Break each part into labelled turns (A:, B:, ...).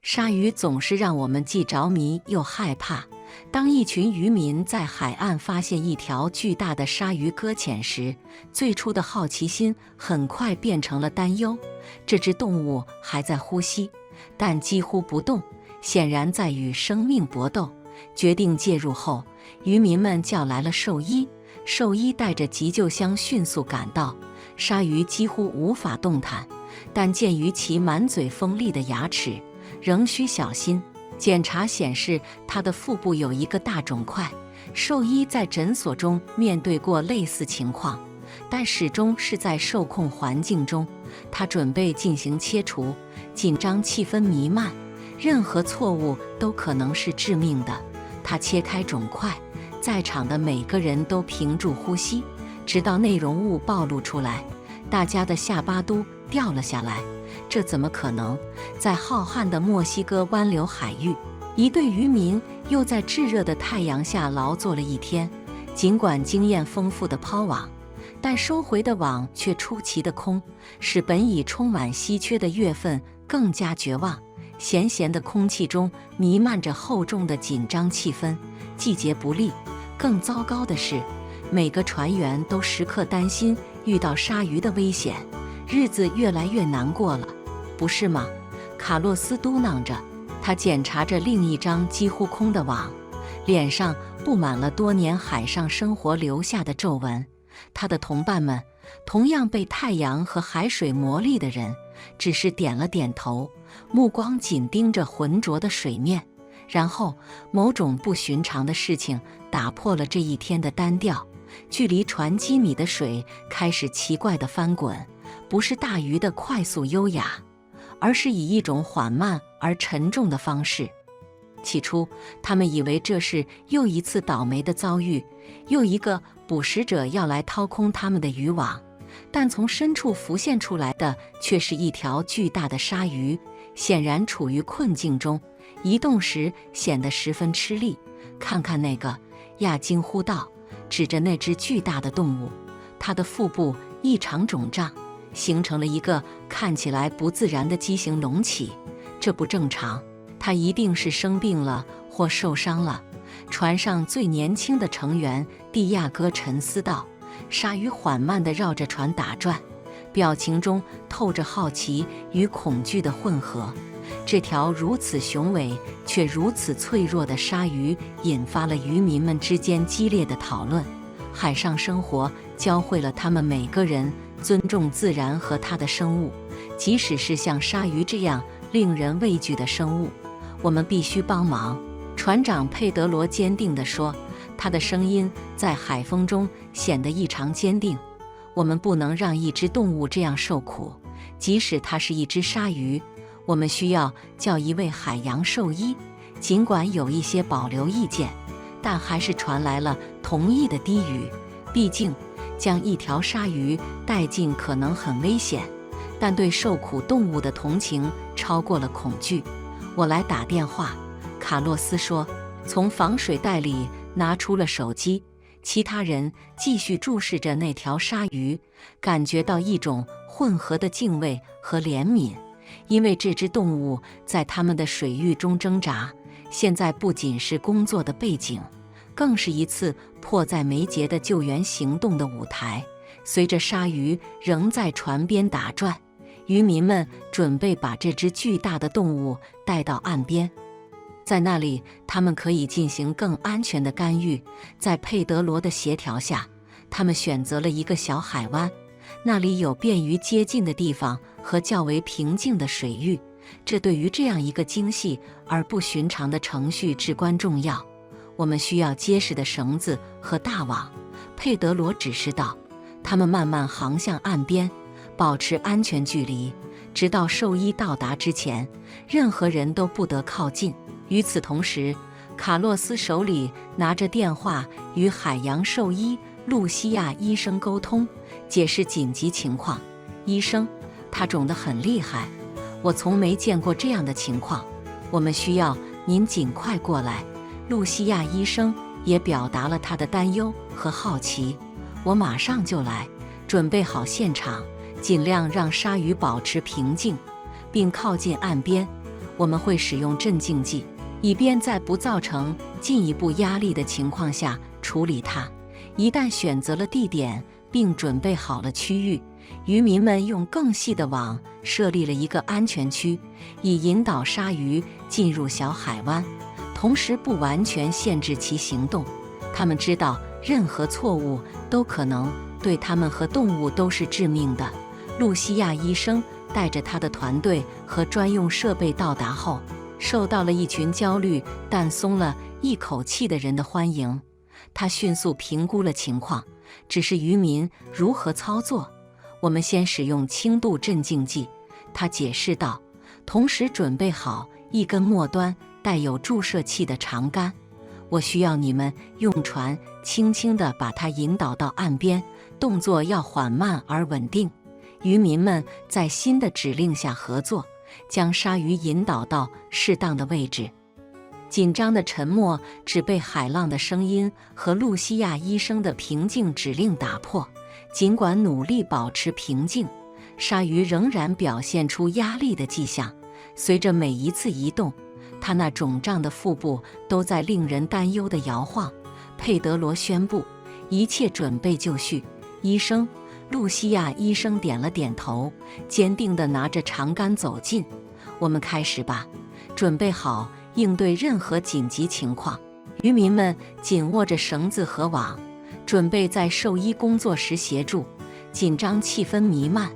A: 鲨鱼总是让我们既着迷又害怕。当一群渔民在海岸发现一条巨大的鲨鱼搁浅时，最初的好奇心很快变成了担忧。这只动物还在呼吸，但几乎不动，显然在与生命搏斗。决定介入后，渔民们叫来了兽医。兽医带着急救箱迅速赶到。鲨鱼几乎无法动弹，但鉴于其满嘴锋利的牙齿，仍需小心。检查显示，它的腹部有一个大肿块。兽医在诊所中面对过类似情况，但始终是在受控环境中。他准备进行切除，紧张气氛弥漫，任何错误都可能是致命的。他切开肿块，在场的每个人都屏住呼吸，直到内容物暴露出来，大家的下巴都掉了下来。这怎么可能？在浩瀚的墨西哥湾流海域，一队渔民又在炙热的太阳下劳作了一天。尽管经验丰富的抛网，但收回的网却出奇的空，使本已充满稀缺的月份更加绝望。咸咸的空气中弥漫着厚重的紧张气氛，季节不利。更糟糕的是，每个船员都时刻担心遇到鲨鱼的危险，日子越来越难过了，不是吗？卡洛斯嘟囔着，他检查着另一张几乎空的网，脸上布满了多年海上生活留下的皱纹。他的同伴们，同样被太阳和海水磨砺的人，只是点了点头，目光紧盯着浑浊的水面。然后，某种不寻常的事情打破了这一天的单调。距离船几米的水开始奇怪地翻滚，不是大鱼的快速优雅，而是以一种缓慢而沉重的方式。起初，他们以为这是又一次倒霉的遭遇，又一个捕食者要来掏空他们的渔网。但从深处浮现出来的却是一条巨大的鲨鱼，显然处于困境中，移动时显得十分吃力。看看那个，亚惊呼道，指着那只巨大的动物。它的腹部异常肿胀，形成了一个看起来不自然的畸形隆起。这不正常，它一定是生病了或受伤了。船上最年轻的成员蒂亚戈沉思道。鲨鱼缓慢地绕着船打转，表情中透着好奇与恐惧的混合。这条如此雄伟却如此脆弱的鲨鱼引发了渔民们之间激烈的讨论。海上生活教会了他们每个人尊重自然和它的生物，即使是像鲨鱼这样令人畏惧的生物。我们必须帮忙，船长佩德罗坚定地说，他的声音在海风中显得异常坚定。我们不能让一只动物这样受苦，即使它是一只鲨鱼。我们需要叫一位海洋兽医。尽管有一些保留意见，但还是传来了同意的低语。毕竟，将一条鲨鱼带进可能很危险，但对受苦动物的同情超过了恐惧。我来打电话，卡洛斯说，从防水袋里拿出了手机。其他人继续注视着那条鲨鱼，感觉到一种混合的敬畏和怜悯，因为这只动物在他们的水域中挣扎，现在不仅是工作的背景，更是一次迫在眉睫的救援行动的舞台。随着鲨鱼仍在船边打转，渔民们准备把这只巨大的动物带到岸边。在那里，他们可以进行更安全的干预。在佩德罗的协调下，他们选择了一个小海湾，那里有便于接近的地方和较为平静的水域。这对于这样一个精细而不寻常的程序至关重要。我们需要结实的绳子和大网，佩德罗指示道。他们慢慢航向岸边，保持安全距离，直到兽医到达之前，任何人都不得靠近。与此同时，卡洛斯手里拿着电话，与海洋兽医露西亚医生沟通，解释紧急情况。医生，他肿得很厉害，我从没见过这样的情况，我们需要您尽快过来。露西亚医生也表达了他的担忧和好奇。我马上就来，准备好现场，尽量让鲨鱼保持平静，并靠近岸边。我们会使用镇静剂，以便在不造成进一步压力的情况下处理它。一旦选择了地点并准备好了区域，渔民们用更细的网设立了一个安全区，以引导鲨鱼进入小海湾，同时不完全限制其行动。他们知道任何错误都可能对他们和动物都是致命的。露西亚医生带着他的团队和专用设备到达后，受到了一群焦虑但松了一口气的人的欢迎。他迅速评估了情况，指示渔民如何操作。我们先使用轻度镇静剂，他解释道，同时准备好一根末端带有注射器的长杆。我需要你们用船轻轻地把它引导到岸边，动作要缓慢而稳定。渔民们在新的指令下合作，将鲨鱼引导到适当的位置。紧张的沉默只被海浪的声音和露西亚医生的平静指令打破。尽管努力保持平静，鲨鱼仍然表现出压力的迹象。随着每一次移动，它那肿胀的腹部都在令人担忧地摇晃。佩德罗宣布，一切准备就绪。医生，露西亚医生点了点头，坚定地拿着长杆走近。我们开始吧，准备好应对任何紧急情况。渔民们紧握着绳子和网，准备在兽医工作时协助。紧张气氛弥漫，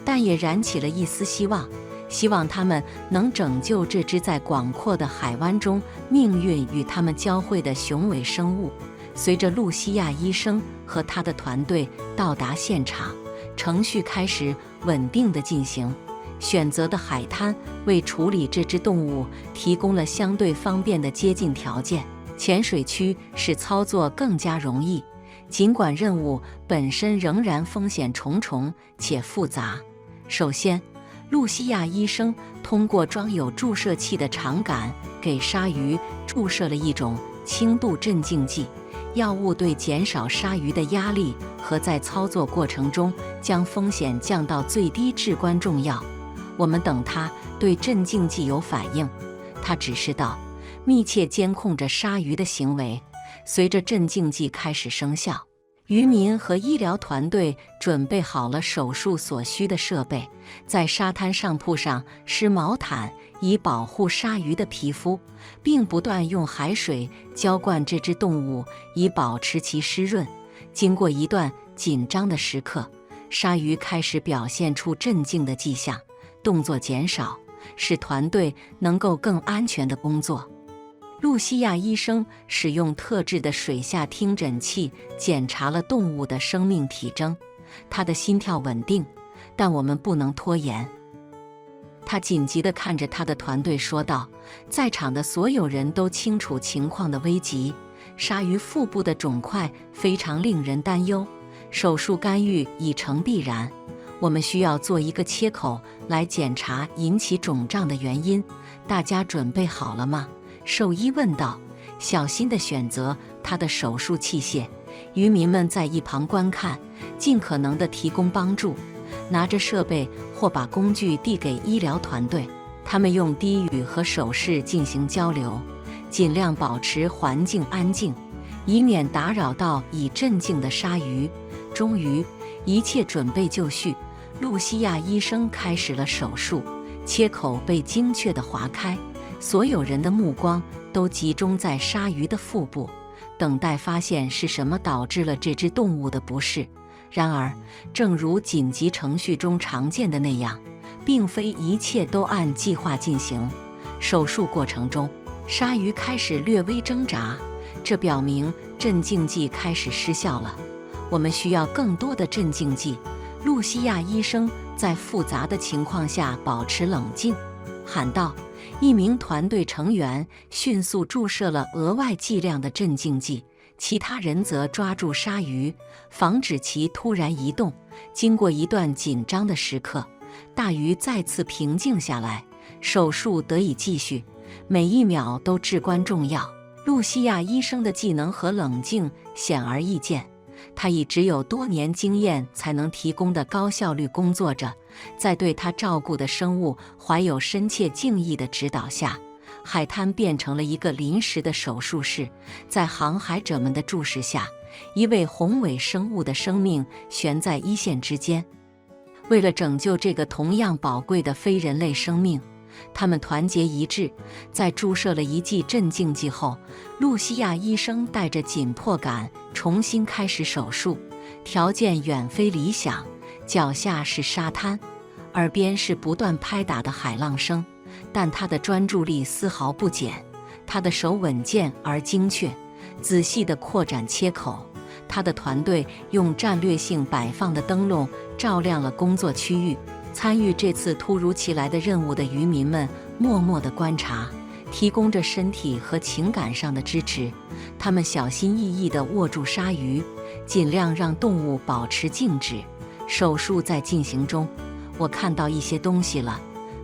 A: 但也燃起了一丝希望，希望他们能拯救这只在广阔的海湾中命运与他们交汇的雄伟生物。随着露西亚医生和他的团队到达现场，程序开始稳定地进行。选择的海滩为处理这只动物提供了相对方便的接近条件，浅水区使操作更加容易。尽管任务本身仍然风险重重且复杂。首先，露西亚医生通过装有注射器的长杆给鲨鱼注射了一种轻度镇静剂。药物对减少鲨鱼的压力和在操作过程中将风险降到最低至关重要。我们等它对镇静剂有反应，他指示道，密切监控着鲨鱼的行为。随着镇静剂开始生效，渔民和医疗团队准备好了手术所需的设备，在沙滩上铺上湿毛毯以保护鲨鱼的皮肤，并不断用海水浇灌这只动物以保持其湿润。经过一段紧张的时刻，鲨鱼开始表现出镇静的迹象，动作减少，使团队能够更安全地工作。露西亚医生使用特制的水下听诊器检查了动物的生命体征，它的心跳稳定，但我们不能拖延。他紧急地看着他的团队说道，在场的所有人都清楚情况的危急，鲨鱼腹部的肿块非常令人担忧，手术干预已成必然。我们需要做一个切口来检查引起肿胀的原因。大家准备好了吗？兽医问道，小心地选择他的手术器械。渔民们在一旁观看，尽可能地提供帮助，拿着设备或把工具递给医疗团队。他们用低语和手势进行交流，尽量保持环境安静，以免打扰到已镇静的鲨鱼。终于，一切准备就绪，露西亚医生开始了手术，切口被精确地划开。所有人的目光都集中在鲨鱼的腹部，等待发现是什么导致了这只动物的不适。然而，正如紧急程序中常见的那样，并非一切都按计划进行。手术过程中，鲨鱼开始略微挣扎，这表明镇静剂开始失效了。我们需要更多的镇静剂。露西亚医生在复杂的情况下保持冷静，喊道。一名团队成员迅速注射了额外剂量的镇静剂，其他人则抓住鲨鱼，防止其突然移动。经过一段紧张的时刻，大鱼再次平静下来，手术得以继续。每一秒都至关重要。露西亚医生的技能和冷静显而易见，他以只有多年经验才能提供的高效率工作着，在对他照顾的生物怀有深切敬意的指导下，海滩变成了一个临时的手术室。在航海者们的注视下，一位宏伟生物的生命悬在一线之间。为了拯救这个同样宝贵的非人类生命，他们团结一致。在注射了一剂镇静剂后，露西亚医生带着紧迫感重新开始手术。条件远非理想，脚下是沙滩，耳边是不断拍打的海浪声，但他的专注力丝毫不减。他的手稳健而精确，仔细地扩展切口。他的团队用战略性摆放的灯笼照亮了工作区域。参与这次突如其来的任务的渔民们默默地观察，提供着身体和情感上的支持。他们小心翼翼地握住鲨鱼，尽量让动物保持静止。手术在进行中，我看到一些东西了，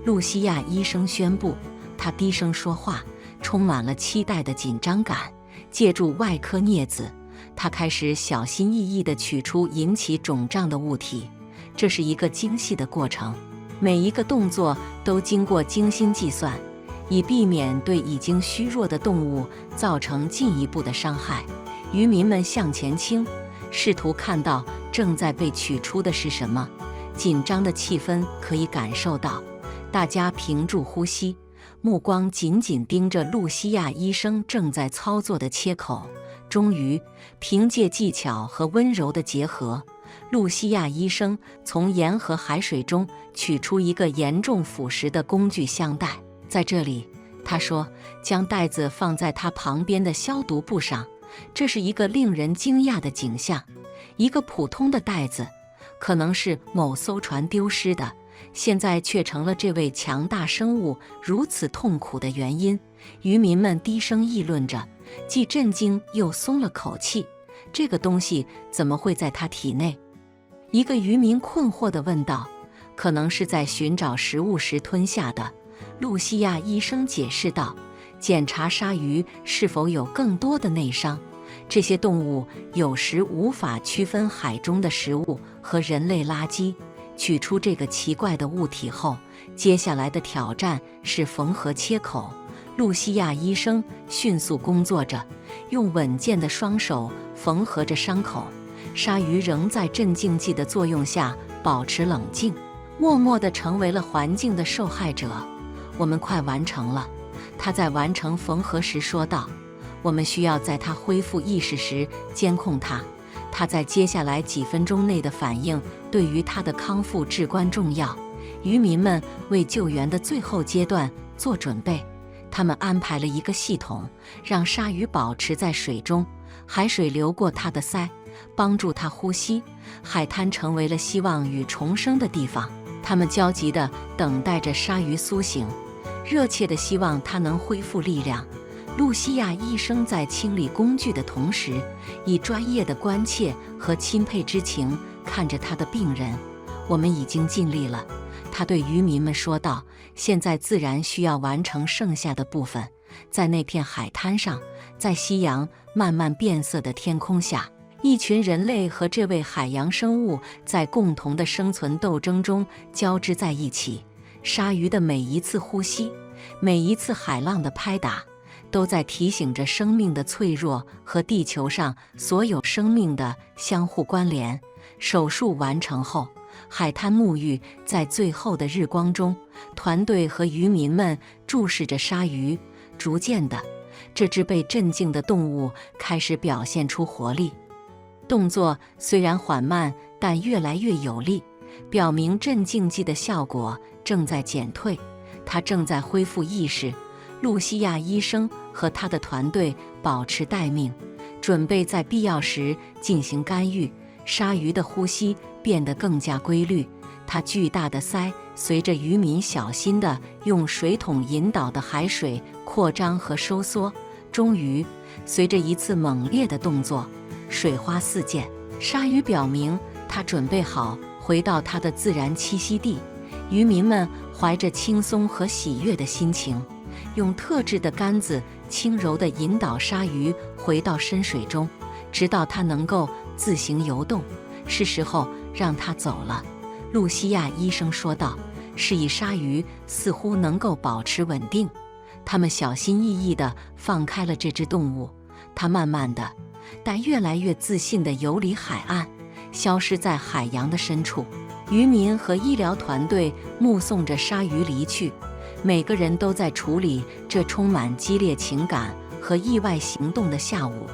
A: 露西亚医生宣布。他低声说话，充满了期待的紧张感。借助外科镊子，他开始小心翼翼地取出引起肿胀的物体。这是一个精细的过程，每一个动作都经过精心计算，以避免对已经虚弱的动物造成进一步的伤害。渔民们向前倾，试图看到正在被取出的是什么。紧张的气氛可以感受到，大家屏住呼吸，目光紧紧盯着露西亚医生正在操作的切口。终于，凭借技巧和温柔的结合，露西亚医生从盐和海水中取出一个严重腐蚀的工具箱袋。在这里，他说，将袋子放在他旁边的消毒布上。这是一个令人惊讶的景象，一个普通的袋子，可能是某艘船丢失的，现在却成了这位强大生物如此痛苦的原因。渔民们低声议论着，既震惊又松了口气。这个东西怎么会在他体内？一个渔民困惑地问道。可能是在寻找食物时吞下的，露西亚医生解释道。检查鲨鱼是否有更多的内伤，这些动物有时无法区分海中的食物和人类垃圾。取出这个奇怪的物体后，接下来的挑战是缝合切口。露西亚医生迅速工作着，用稳健的双手缝合着伤口。鲨鱼仍在镇静剂的作用下保持冷静，默默地成为了环境的受害者。我们快完成了，他在完成缝合时说道。我们需要在他恢复意识时监控他，他在接下来几分钟内的反应对于他的康复至关重要。渔民们为救援的最后阶段做准备，他们安排了一个系统，让鲨鱼保持在水中，海水流过它的鳃，帮助它呼吸。海滩成为了希望与重生的地方，他们焦急地等待着鲨鱼苏醒，热切地希望它能恢复力量。露西亚医生在清理工具的同时，以专业的关切和钦佩之情看着他的病人。我们已经尽力了，他对渔民们说道。现在自然需要完成剩下的部分。在那片海滩上，在夕阳慢慢变色的天空下，一群人类和这位海洋生物在共同的生存斗争中交织在一起。鲨鱼的每一次呼吸，每一次海浪的拍打，都在提醒着生命的脆弱和地球上所有生命的相互关联。手术完成后，海滩沐浴在最后的日光中，团队和渔民们注视着鲨鱼。逐渐的，这只被镇静的动物开始表现出活力，动作虽然缓慢，但越来越有力，表明镇静剂的效果正在减退，它正在恢复意识。露西亚医生和他的团队保持待命，准备在必要时进行干预。鲨鱼的呼吸变得更加规律，它巨大的鳃随着渔民小心地用水桶引导的海水扩张和收缩。终于，随着一次猛烈的动作，水花四溅，鲨鱼表明它准备好回到它的自然栖息地。渔民们怀着轻松和喜悦的心情，用特制的杆子轻柔地引导鲨鱼回到深水中，直到它能够自行游动，是时候让它走了。露西亚医生说道。示意鲨鱼似乎能够保持稳定，他们小心翼翼地放开了这只动物，它慢慢地，但越来越自信地游离海岸，消失在海洋的深处。渔民和医疗团队目送着鲨鱼离去，每个人都在处理这充满激烈情感和意外行动的下午，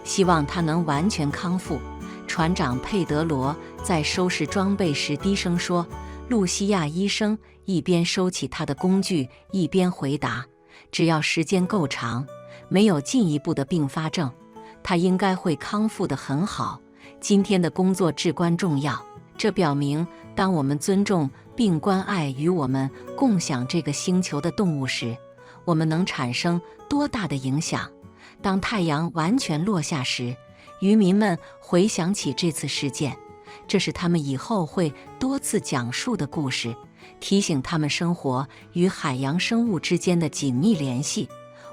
A: 希望它能完全康复。船长佩德罗在收拾装备时低声说。露西亚医生一边收起他的工具，一边回答：“只要时间够长，没有进一步的并发症，他应该会康复得很好。今天的工作至关重要，这表明，当我们尊重并关爱与我们共享这个星球的动物时，我们能产生多大的影响。”当太阳完全落下时，渔民们回想起这次事件。这是他们以后会多次讲述的故事，提醒他们生活与海洋生物之间的紧密联系。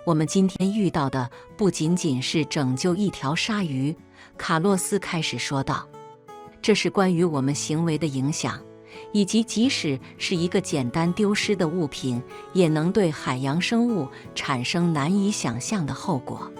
A: 我们今天遇到的不仅仅是拯救一条鲨鱼，卡洛斯开始说道，这是关于我们行为的影响，以及即使是一个简单丢失的物品，也能对海洋生物产生难以想象的后果。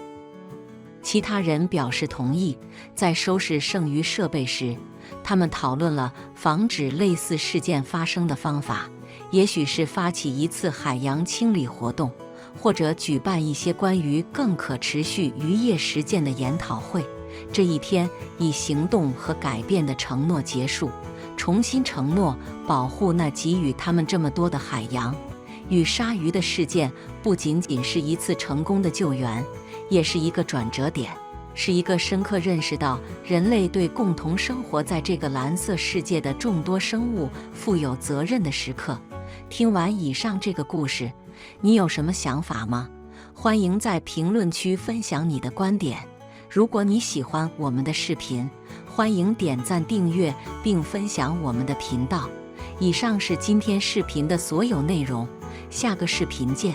A: 其他人表示同意，在收拾剩余设备时，他们讨论了防止类似事件发生的方法，也许是发起一次海洋清理活动，或者举办一些关于更可持续渔业实践的研讨会。这一天以行动和改变的承诺结束，重新承诺保护那给予他们这么多的海洋。与鲨鱼的事件不仅仅是一次成功的救援，也是一个转折点，是一个深刻认识到人类对共同生活在这个蓝色世界的众多生物负有责任的时刻。听完以上这个故事，你有什么想法吗？欢迎在评论区分享你的观点。如果你喜欢我们的视频，欢迎点赞、订阅并分享我们的频道。以上是今天视频的所有内容，下个视频见。